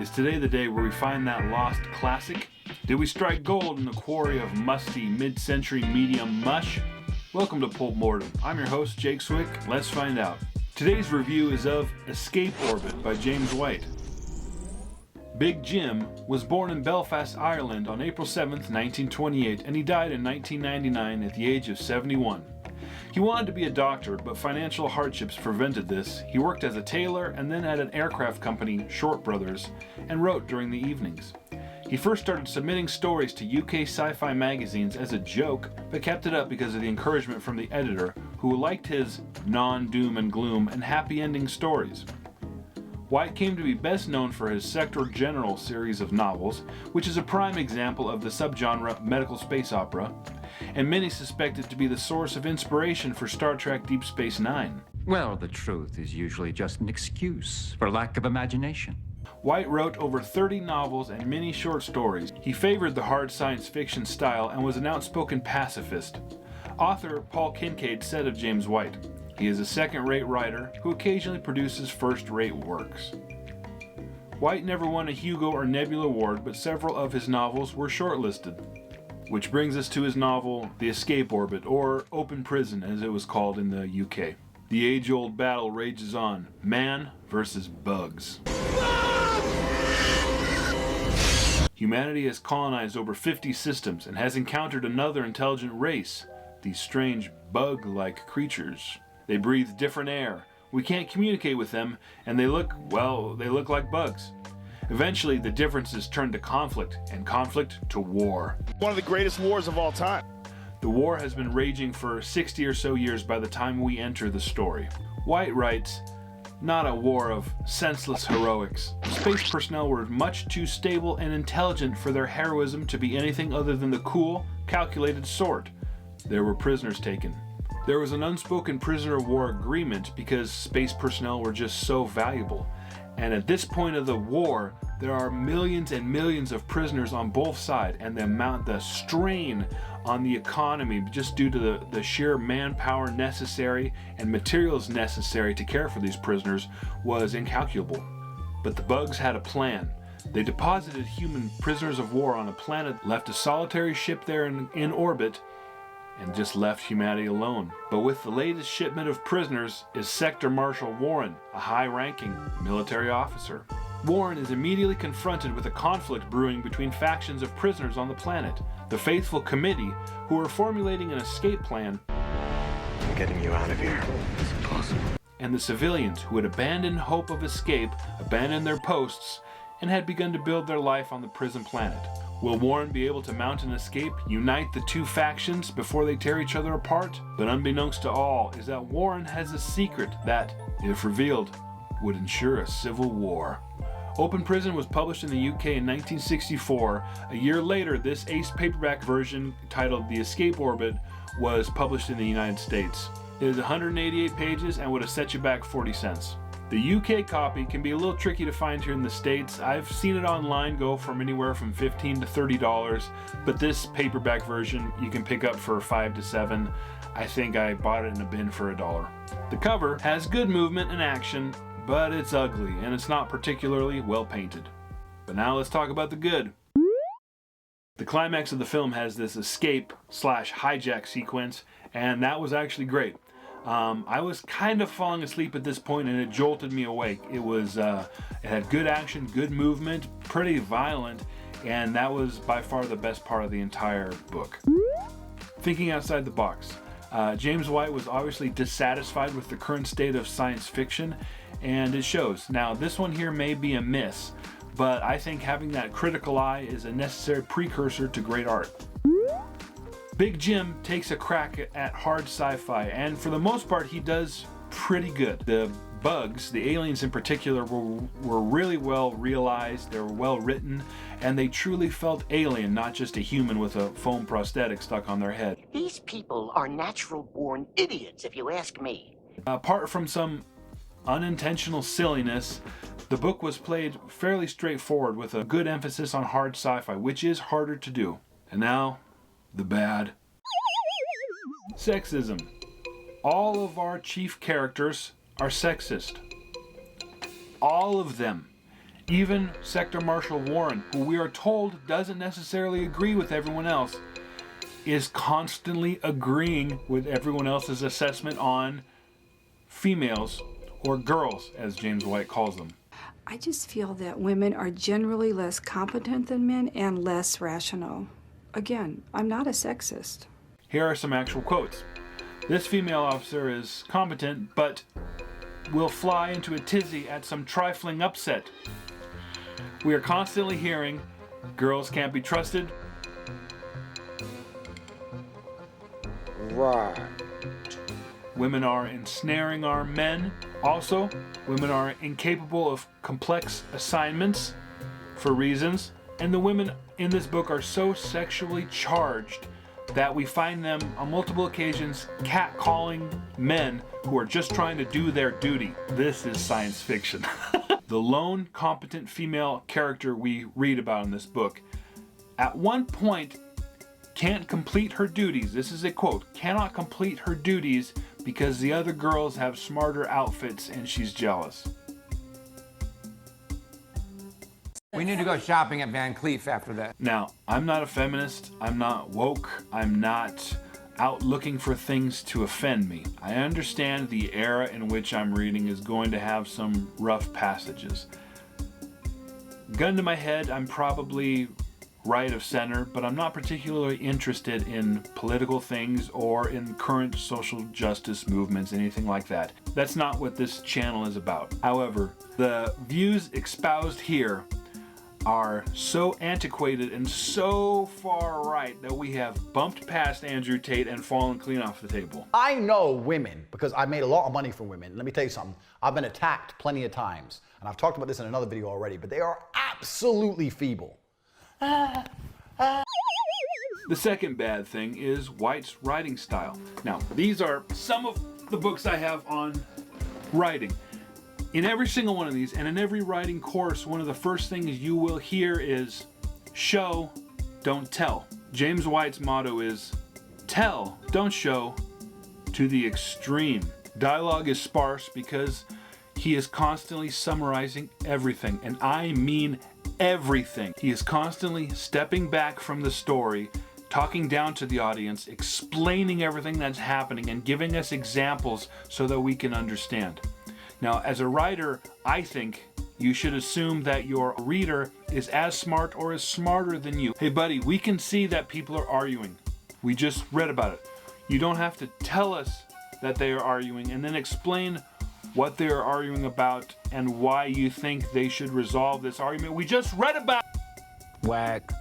Is today the day where we find that lost classic? Did we strike gold in the quarry of musty mid-century medium mush? Welcome to Pulp Mortem. I'm your host, Jake Swick. Let's find out. Today's review is of Escape Orbit by James White. Big Jim was born in Belfast, Ireland on April 7, 1928, and he died in 1999 at the age of 71. He wanted to be a doctor, but financial hardships prevented this. He worked as a tailor and then at an aircraft company, Short Brothers, and wrote during the evenings. He first started submitting stories to UK sci-fi magazines as a joke, but kept it up because of the encouragement from the editor, who liked his non-doom and gloom and happy ending stories. White came to be best known for his Sector General series of novels, which is a prime example of the subgenre medical space opera, and many suspect it to be the source of inspiration for Star Trek Deep Space Nine. Well, the truth is usually just an excuse for lack of imagination. White wrote over 30 novels and many short stories. He favored the hard science fiction style and was an outspoken pacifist. Author Paul Kincaid said of James White, "He is a second-rate writer who occasionally produces first-rate works." White never won a Hugo or Nebula Award, but several of his novels were shortlisted. Which brings us to his novel, The Escape Orbit, or Open Prison as it was called in the UK. The age-old battle rages on, man versus bugs. Humanity has colonized over 50 systems and has encountered another intelligent race, these strange bug-like creatures. They breathe different air. We can't communicate with them, and they look like bugs. Eventually, the differences turn to conflict, and conflict to war. One of the greatest wars of all time. The war has been raging for 60 or so years by the time we enter the story. White writes, "Not a war of senseless heroics. Space personnel were much too stable and intelligent for their heroism to be anything other than the cool, calculated sort. There were prisoners taken. There was an unspoken prisoner of war agreement because space personnel were just so valuable. And at this point of the war, there are millions and millions of prisoners on both sides, and the strain on the economy just due to the sheer manpower necessary and materials necessary to care for these prisoners was incalculable. But the bugs had a plan. They deposited human prisoners of war on a planet, left a solitary ship there in orbit, and just left humanity alone. But with the latest shipment of prisoners is Sector Marshal Warren, a high-ranking military officer. Warren is immediately confronted with a conflict brewing between factions of prisoners on the planet, the Faithful Committee, who are formulating an escape plan, I'm getting you out of here. It's impossible. and the civilians who had abandoned hope of escape, abandoned their posts, and had begun to build their life on the prison planet. Will Warren be able to mount an escape, unite the two factions before they tear each other apart? But unbeknownst to all is that Warren has a secret that, if revealed, would ensure a civil war. Open Prison was published in the UK in 1964. A year later, this ace paperback version, titled The Escape Orbit, was published in the United States. It is 188 pages and would have set you back 40 cents. The UK copy can be a little tricky to find here in the States. I've seen it online go from anywhere from $15 to $30, but this paperback version you can pick up for $5 to $7. I think I bought it in a bin for $1. The cover has good movement and action, but it's ugly and it's not particularly well painted. But now let's talk about the good. The climax of the film has this escape/hijack sequence, and that was actually great. I was kind of falling asleep at this point and it jolted me awake. It had good action, good movement, pretty violent, and that was by far the best part of the entire book. Thinking outside the box. James White was obviously dissatisfied with the current state of science fiction, and it shows. Now, this one here may be a miss, but I think having that critical eye is a necessary precursor to great art. Big Jim takes a crack at hard sci-fi, and for the most part he does pretty good. The bugs, the aliens in particular, were really well realized, they were well written, and they truly felt alien, not just a human with a foam prosthetic stuck on their head. These people are natural-born idiots, if you ask me. Apart from some unintentional silliness, the book was played fairly straightforward with a good emphasis on hard sci-fi, which is harder to do. And now, the bad. Sexism. All of our chief characters are sexist. All of them. Even Sector Marshal Warren, who we are told doesn't necessarily agree with everyone else, is constantly agreeing with everyone else's assessment on females, or girls, as James White calls them. I just feel that women are generally less competent than men and less rational. Again, I'm not a sexist. Here are some actual quotes. This female officer is competent, but will fly into a tizzy at some trifling upset. We are constantly hearing, girls can't be trusted. Right. Women are ensnaring our men. Also, women are incapable of complex assignments for reasons. And the women in this book are so sexually charged that we find them on multiple occasions catcalling men who are just trying to do their duty. This is science fiction. The lone competent female character we read about in this book, at one point, can't complete her duties. This is a quote, cannot complete her duties because the other girls have smarter outfits and she's jealous. We need to go shopping at Van Cleef after that. Now, I'm not a feminist, I'm not woke, I'm not out looking for things to offend me. I understand the era in which I'm reading is going to have some rough passages. Gun to my head, I'm probably right of center, but I'm not particularly interested in political things or in current social justice movements, anything like that. That's not what this channel is about. However, the views espoused here are so antiquated and so far right that we have bumped past Andrew Tate and fallen clean off the table. I know women because I made a lot of money from women. Let me tell you something. I've been attacked plenty of times, and I've talked about this in another video already, but they are absolutely feeble. The second bad thing is White's writing style. Now, these are some of the books I have on writing. In every single one of these, and in every writing course, one of the first things you will hear is show, don't tell. James White's motto is tell, don't show, to the extreme. Dialogue is sparse because he is constantly summarizing everything, and I mean everything. He is constantly stepping back from the story, talking down to the audience, explaining everything that's happening, and giving us examples so that we can understand. Now, as a writer, I think you should assume that your reader is as smart or as smarter than you. Hey buddy, we can see that people are arguing. We just read about it. You don't have to tell us that they are arguing and then explain what they are arguing about and why you think they should resolve this argument we just read about. Whack.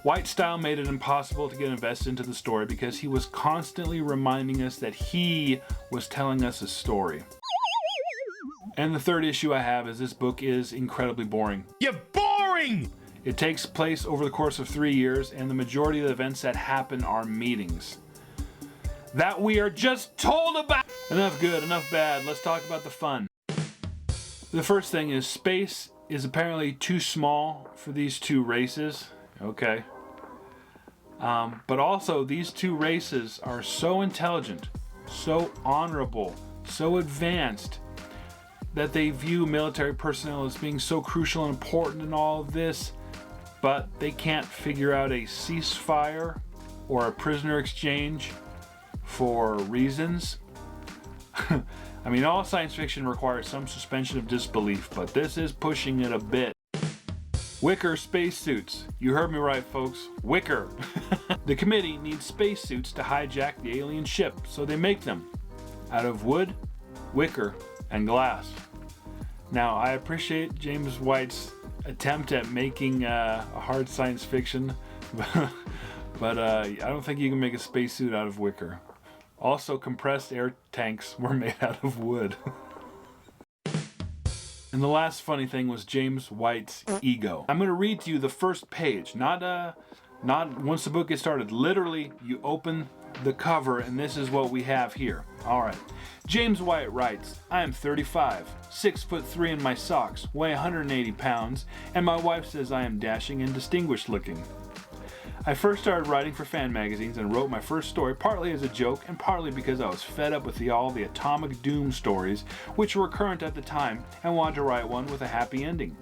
White's style made it impossible to get invested into the story because he was constantly reminding us that he was telling us a story. And the third issue I have is this book is incredibly boring. You're boring! It takes place over the course of 3 years, and the majority of the events that happen are meetings that we are just told about. Enough good, enough bad. Let's talk about the fun. The first thing is space is apparently too small for these two races. Okay. But also these two races are so intelligent, so honorable, so advanced, that they view military personnel as being so crucial and important in all of this, but they can't figure out a ceasefire or a prisoner exchange for reasons. I mean, all science fiction requires some suspension of disbelief, but this is pushing it a bit. Wicker spacesuits. You heard me right, folks. Wicker. The committee needs spacesuits to hijack the alien ship, so they make them out of wood, wicker, and glass. Now, I appreciate James White's attempt at making a hard science fiction, but I don't think you can make a spacesuit out of wicker. Also, compressed air tanks were made out of wood. And the last funny thing was James White's ego. I'm going to read to you the first page, not once the book gets started. Literally, you open the cover and this is what we have here. All right. James White writes, I am 35, 6'3" in my socks, weigh 180 pounds, and my wife says I am dashing and distinguished looking. I first started writing for fan magazines and wrote my first story partly as a joke and partly because I was fed up with all the atomic doom stories which were current at the time and wanted to write one with a happy ending.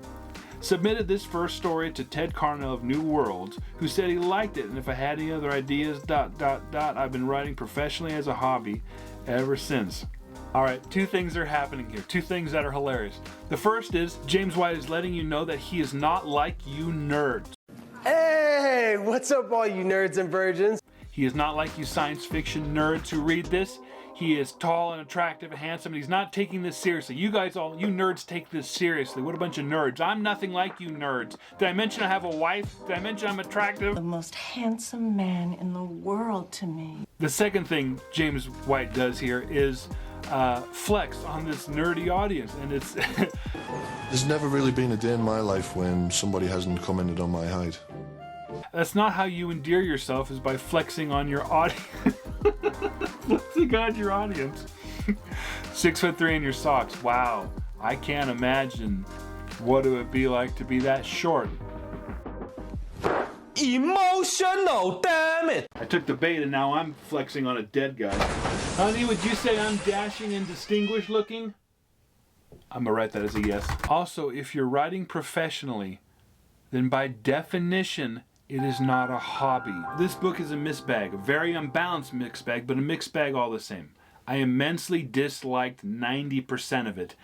submitted this first story to Ted Carnell of New Worlds, who said he liked it, and if I had any other ideas, I've been writing professionally as a hobby ever since. Alright, two things are happening here. Two things that are hilarious. The first is, James White is letting you know that he is not like you nerds. Hey, what's up all you nerds and virgins? He is not like you science fiction nerds who read this. He is tall and attractive and handsome, and he's not taking this seriously. You guys all, you nerds take this seriously. What a bunch of nerds. I'm nothing like you nerds. Did I mention I have a wife? Did I mention I'm attractive? The most handsome man in the world to me. The second thing James White does here is flex on this nerdy audience, and it's... There's never really been a day in my life when somebody hasn't commented on my height. That's not how you endear yourself, is by flexing on your audience. Flexing on your audience. 6'3" in your socks. Wow. I can't imagine what it would be like to be that short. Emotional, damn it! I took the bait and now I'm flexing on a dead guy. Honey, would you say I'm dashing and distinguished looking? I'm gonna write that as a yes. Also, if you're writing professionally, then by definition, it is not a hobby. This book is a mixed bag, a very unbalanced mixed bag, but a mixed bag all the same. I immensely disliked 90% of it,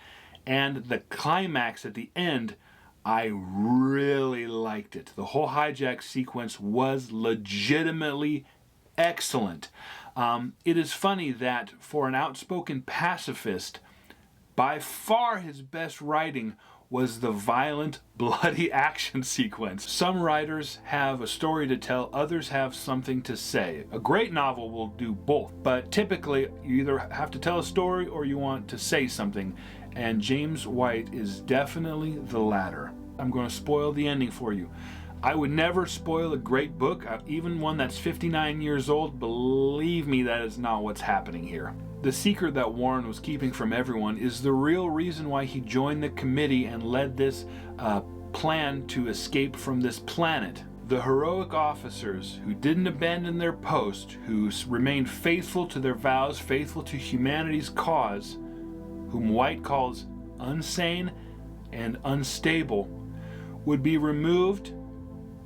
and the climax at the end, I really liked it. The whole hijack sequence was legitimately excellent. It is funny that for an outspoken pacifist, by far his best writing was the violent, bloody action sequence. Some writers have a story to tell, others have something to say. A great novel will do both, but typically you either have to tell a story or you want to say something, and James White is definitely the latter. I'm going to spoil the ending for you. I would never spoil a great book, even one that's 59 years old. Believe me, that is not what's happening here. The secret that Warren was keeping from everyone is the real reason why he joined the committee and led this plan to escape from this planet. The heroic officers who didn't abandon their post, who remained faithful to their vows, faithful to humanity's cause, whom White calls unsane and unstable, would be removed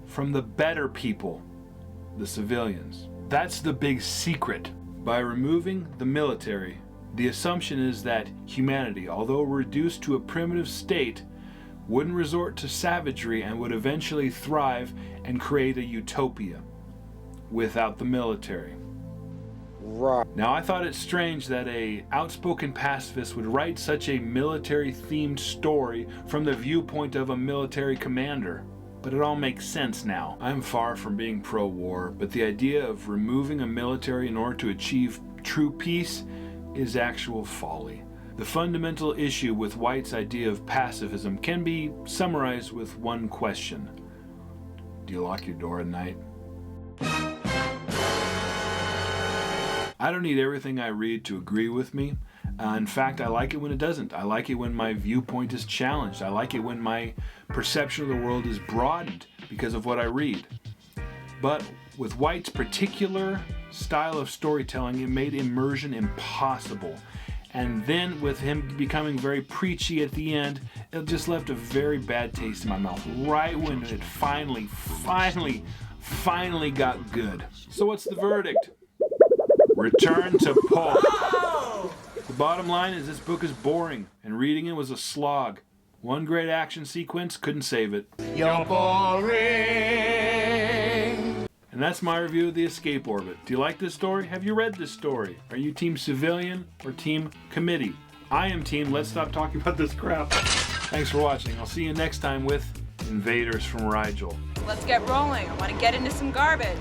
from the better people, the civilians. That's the big secret. By removing the military, the assumption is that humanity, although reduced to a primitive state, wouldn't resort to savagery and would eventually thrive and create a utopia without the military. Right. Now, I thought it strange that an outspoken pacifist would write such a military-themed story from the viewpoint of a military commander. But it all makes sense now. I'm far from being pro-war, but the idea of removing a military in order to achieve true peace is actual folly. The fundamental issue with White's idea of pacifism can be summarized with one question. Do you lock your door at night? I don't need everything I read to agree with me. In fact, I like it when it doesn't. I like it when my viewpoint is challenged. I like it when my perception of the world is broadened because of what I read. But with White's particular style of storytelling, it made immersion impossible. And then with him becoming very preachy at the end, it just left a very bad taste in my mouth right when it finally got good. So what's the verdict? Return to Pulp. The bottom line is this book is boring, and reading it was a slog. One great action sequence couldn't save it. You're boring. And that's my review of The Escape Orbit. Do you like this story? Have you read this story? Are you team civilian or team committee? I am team let's stop talking about this crap. Thanks for watching. I'll see you next time with Invaders from Rigel. Let's get rolling. I want to get into some garbage.